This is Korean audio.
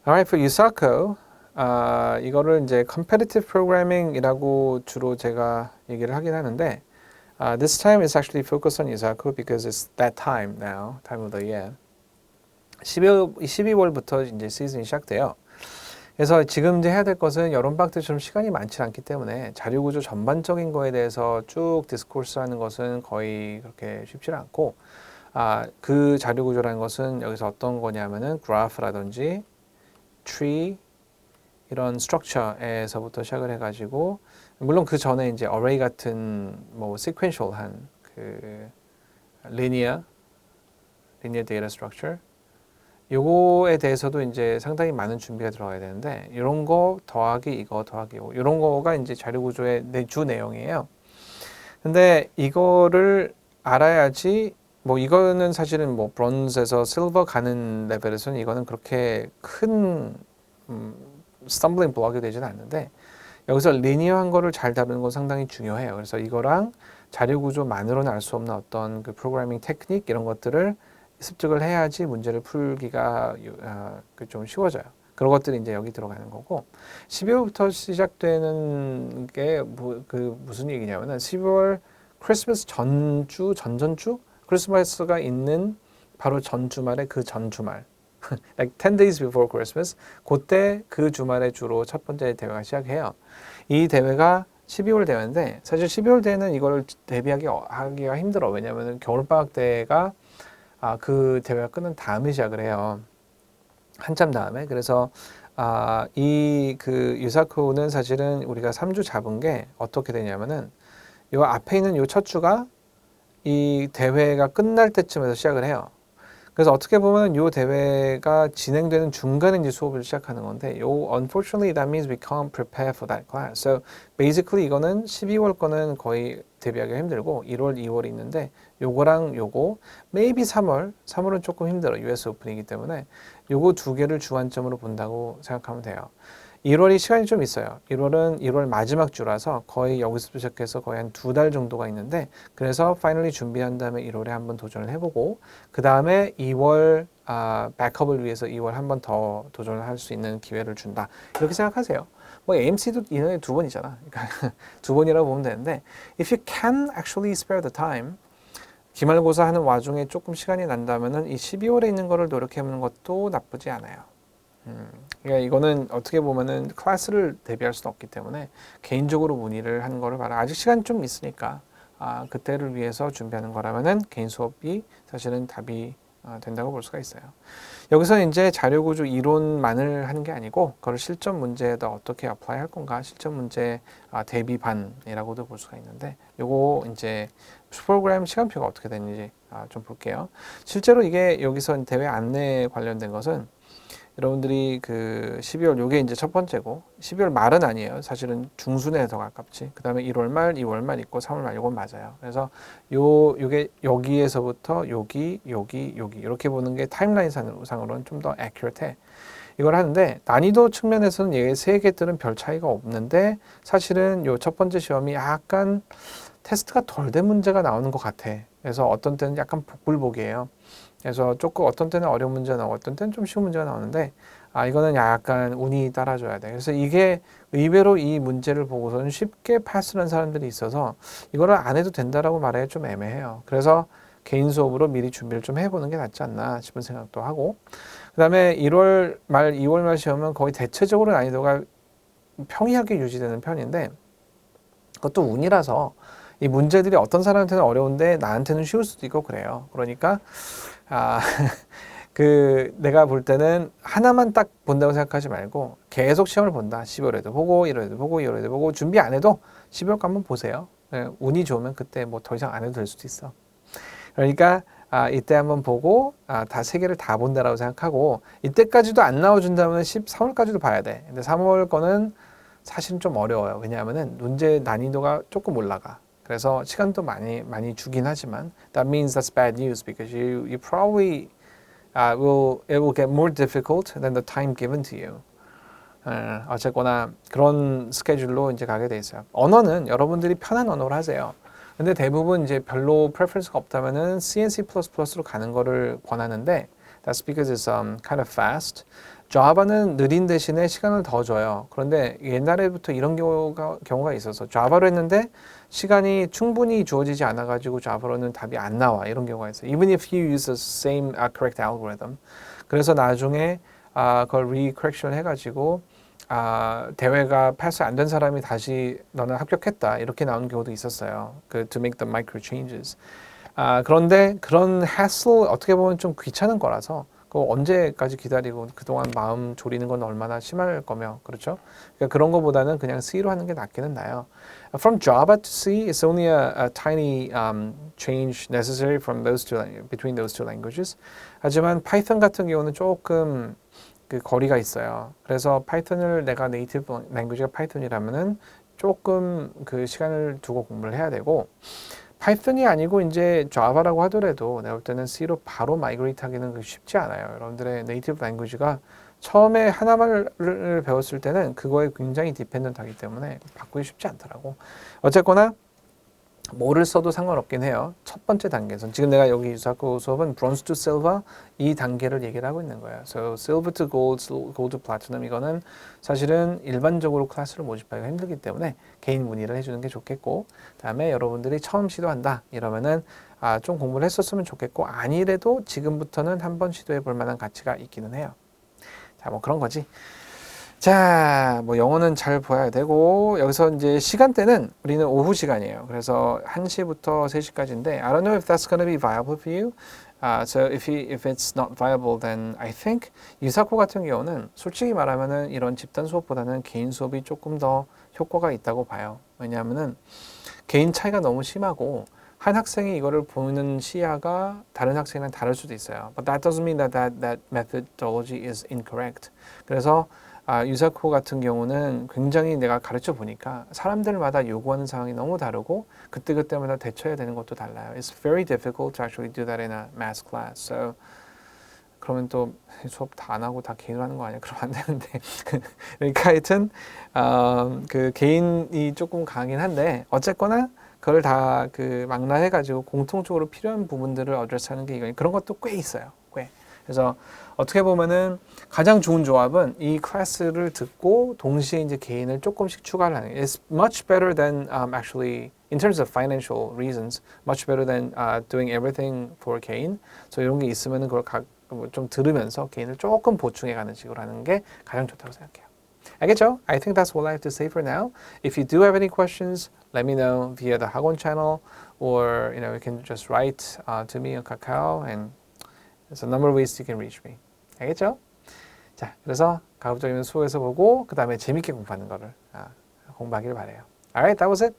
Alright, for Yusaku, 이거를 이제 competitive programming이라고 주로 제가 얘기를 하긴 하는데, this time is actually focused on Yusaku because it's that time now, time of the year. 12월부터 이제 시즌이 시작돼요. 그래서 지금 이제 해야 될 것은 여름방학 때 좀 시간이 많지 않기 때문에 자료구조 전반적인 거에 대해서 쭉 디스코스 하는 것은 거의 그렇게 쉽지 않고, 그 자료구조라는 것은 여기서 어떤 거냐면은 그래프라든지 tree 이런 structure에서부터 시작을 해가지고 물론 그 전에 이제 array 같은 뭐 sequential한 그 linear data structure 요거에 대해서도 이제 상당히 많은 준비가 들어가야 되는데 이런 거 더하기 이거 더하기 이거 이런 거가 이제 자료 구조의 주 내용이에요. 근데 이거를 알아야지 뭐 이거는 사실은 뭐 브론즈에서 실버 가는 레벨에서는 이거는 그렇게 큰 스탬블링 블록이 되지는 않는데 여기서 리니어한 거를 잘 다루는 건 상당히 중요해요. 그래서 이거랑 자료 구조만으로는 알 수 없는 어떤 그 프로그래밍 테크닉 이런 것들을 습득을 해야지 문제를 풀기가 좀 쉬워져요. 그런 것들이 이제 여기 들어가는 거고 12월부터 시작되는 게 무슨 얘기냐면은 12월 크리스마스 전주 전전주 크리스마스가 있는 바로 전 주말에 그 전 주말 like 10 days before Christmas 그때 그 주말에 주로 첫 번째 대회가 시작해요. 이 대회가 12월 대회인데 사실 12월 대회는 이걸 대비하기가 힘들어. 왜냐하면 겨울방학 대회가 그 대회가 끝난 다음에 시작을 해요. 한참 다음에. 그래서 이 그 유사쿠는 사실은 우리가 3주 잡은 게 어떻게 되냐면은 요 앞에 있는 요 첫 주가 이 대회가 끝날 때쯤에서 시작을 해요. 그래서 어떻게 보면 이 대회가 진행되는 중간에 이제 수업을 시작하는 건데, unfortunately that means we can't prepare for that class. So basically 이거는 12월 거는 거의 대비하기가 힘들고 1월, 2월이 있는데 요거랑 요거 maybe 3월은 조금 힘들어. US 오픈이기 때문에 요거 두 개를 주안점으로 본다고 생각하면 돼요. 1월이 시간이 좀 있어요. 1월은 1월 마지막 주라서 거의 여기서 시작해서 거의 한 2달 정도가 있는데 그래서 파이널리 준비한 다음에 1월에 한번 도전을 해보고 그 다음에 2월 백업을 위해서 2월 한 번 더 도전을 할 수 있는 기회를 준다. 이렇게 생각하세요. 뭐 AMC도 2년에 2번이잖아. 그러니까 2번이라고 보면 되는데 if you can actually spare the time 기말고사 하는 와중에 조금 시간이 난다면은 이 12월에 있는 거를 노력해보는 것도 나쁘지 않아요. 그러니까 이거는 어떻게 보면은 클래스를 대비할 수는 없기 때문에 개인적으로 문의를 하는 거를 봐라. 아직 시간이 좀 있으니까 그때를 위해서 준비하는 거라면은 개인 수업이 사실은 답이 된다고 볼 수가 있어요. 여기서 이제 자료구조 이론만을 하는 게 아니고 그걸 실전 문제에다 어떻게 어플라이 할 건가 실전 문제 대비반이라고도 볼 수가 있는데 요거 이제 프로그램 시간표가 어떻게 되는지 좀 볼게요. 실제로 이게 여기서 대회 안내 관련된 것은 여러분들이 그 12월 요게 이제 첫 번째고 12월 말은 아니에요. 사실은 중순에 더 가깝지. 그 다음에 1월 말, 2월 말 있고 3월 말 이건 맞아요. 그래서 요게 여기에서부터 여기 이렇게 보는 게 타임라인 상으로는 좀 더 액큐레트해. 이걸 하는데 난이도 측면에서는 얘 세 개들은 별 차이가 없는데 사실은 요 첫 번째 시험이 약간 테스트가 덜 된 문제가 나오는 것 같아. 그래서 어떤 때는 약간 복불복이에요. 그래서 조금 어떤 때는 어려운 문제가 나오고 어떤 때는 좀 쉬운 문제가 나오는데 이거는 약간 운이 따라줘야 돼. 그래서 이게 의외로 이 문제를 보고서는 쉽게 패스하는 사람들이 있어서 이거를 안 해도 된다라고 말하기 좀 애매해요. 그래서 개인 수업으로 미리 준비를 좀 해보는 게 낫지 않나 싶은 생각도 하고 그 다음에 1월 말, 2월 말 시험은 거의 대체적으로 난이도가 평이하게 유지되는 편인데 그것도 운이라서 이 문제들이 어떤 사람한테는 어려운데 나한테는 쉬울 수도 있고 그래요. 그러니까 내가 볼 때는 하나만 딱 본다고 생각하지 말고 계속 시험을 본다. 12월에도 보고 1월에도 보고 2월에도 보고 준비 안 해도 12월 거 한번 보세요. 운이 좋으면 그때 뭐 더 이상 안 해도 될 수도 있어. 그러니까 이때 한번 보고 다 세 개를 다 본다라고 생각하고 이때까지도 안 나와준다면 3월까지도 봐야 돼. 근데 3월 거는 사실은 좀 어려워요. 왜냐하면은 문제 난이도가 조금 올라가. 그래서 시간도 많이 주긴 하지만 that means that's bad news because you probably it will get more difficult than the time given to you. 어쨌거나 그런 스케줄로 이제 가게 돼 있어요. 언어는 여러분들이 편한 언어로 하세요. 근데 대부분 이제 별로 프레퍼런스가 없다면은 CNC++로 가는 거를 권하는데 That's because it's kind of fast. 자바는 느린 대신에 시간을 더 줘요. 그런데 옛날에부터 이런 경우가 있어서 자바로 했는데 시간이 충분히 주어지지 않아가지고 자바로는 답이 안 나와. 이런 경우가 있어요. Even if you use the same correct algorithm. 그래서 나중에 그걸 re-correction 해가지고 대회가 패스 안 된 사람이 다시 너는 합격했다. 이렇게 나오는 경우도 있었어요. to make the micro changes. 그런데 그런 hassle 어떻게 보면 좀 귀찮은 거라서 그거 언제까지 기다리고 그동안 마음 졸이는 건 얼마나 심할 거며 그렇죠? 그러니까 그런 거보다는 그냥 C로 하는 게 낫기는 나요. From Java to C, it's only a tiny change necessary from between those two languages. 하지만 파이썬 같은 경우는 조금 그 거리가 있어요. 그래서 파이썬을 내가 네이티브 랭귀지가 파이썬이라면은 조금 그 시간을 두고 공부를 해야 되고 파이썬이 아니고 이제 자바라고 하더라도 내가 볼 때는 C로 바로 마이그레이트 하기는 쉽지 않아요. 여러분들의 네이티브 랭귀지가 처음에 하나만을 배웠을 때는 그거에 굉장히 디펜던트하기 때문에 바꾸기 쉽지 않더라고. 어쨌거나 뭐를 써도 상관없긴 해요. 첫 번째 단계에선 지금 내가 여기 유사코 수업은 Bronze to Silver 이 단계를 얘기를 하고 있는 거예요. So Silver to Gold, Gold to Platinum 이거는 사실은 일반적으로 클래스를 모집하기가 힘들기 때문에 개인 문의를 해주는 게 좋겠고 다음에 여러분들이 처음 시도한다 이러면은 좀 공부를 했었으면 좋겠고 아니래도 지금부터는 한번 시도해 볼 만한 가치가 있기는 해요. 자, 뭐 그런 거지. 자, 뭐 영어는 잘 보아야 되고 여기서 이제 시간대는 우리는 오후 시간이에요. 그래서 1시부터 3시까지인데 I don't know if that's going to be viable for you. So if it's not viable, then I think 유사코 같은 경우는 솔직히 말하면은 이런 집단 수업보다는 개인 수업이 조금 더 효과가 있다고 봐요. 왜냐하면은 개인 차이가 너무 심하고 한 학생이 이거를 보는 시야가 다른 학생이랑 다를 수도 있어요. But that doesn't mean that methodology is incorrect. 그래서 유사코 같은 경우는 굉장히 내가 가르쳐 보니까 사람들마다 요구하는 상황이 너무 다르고 그때그때마다 대처해야 되는 것도 달라요. It's very difficult to actually do that in a math class. So 그러면 또 수업 다 안 하고 다 개인으로 하는 거 아니야? 그러면 안 되는데. 그러니까 하여튼 그 개인이 조금 강하긴 한데 어쨌거나 그걸 다 그 망라해가지고 공통적으로 필요한 부분들을 어드레스하는 게 그런 것도 꽤 있어요. 꽤. 그래서 어떻게 보면은 가장 좋은 조합은 이 클래스를 듣고 동시에 이제 개인을 조금씩 추가를 하는 게 It's much better than actually in terms of financial reasons much better than doing everything for 개인. 그래서 이런 게 있으면은 그걸 좀 들으면서 개인을 조금 보충해 가는 식으로 하는 게 가장 좋다고 생각해요. 알겠죠? I think that's all I have to say for now. If you do have any questions, let me know via the Hagwon channel or you can just write to me on Kakao and there's a number of ways you can reach me. 알겠죠? 자, 그래서 가급적이면 수업에서 보고 그 다음에 재밌게 공부하는 거를 공부하기를 바래요. Alright, that was it.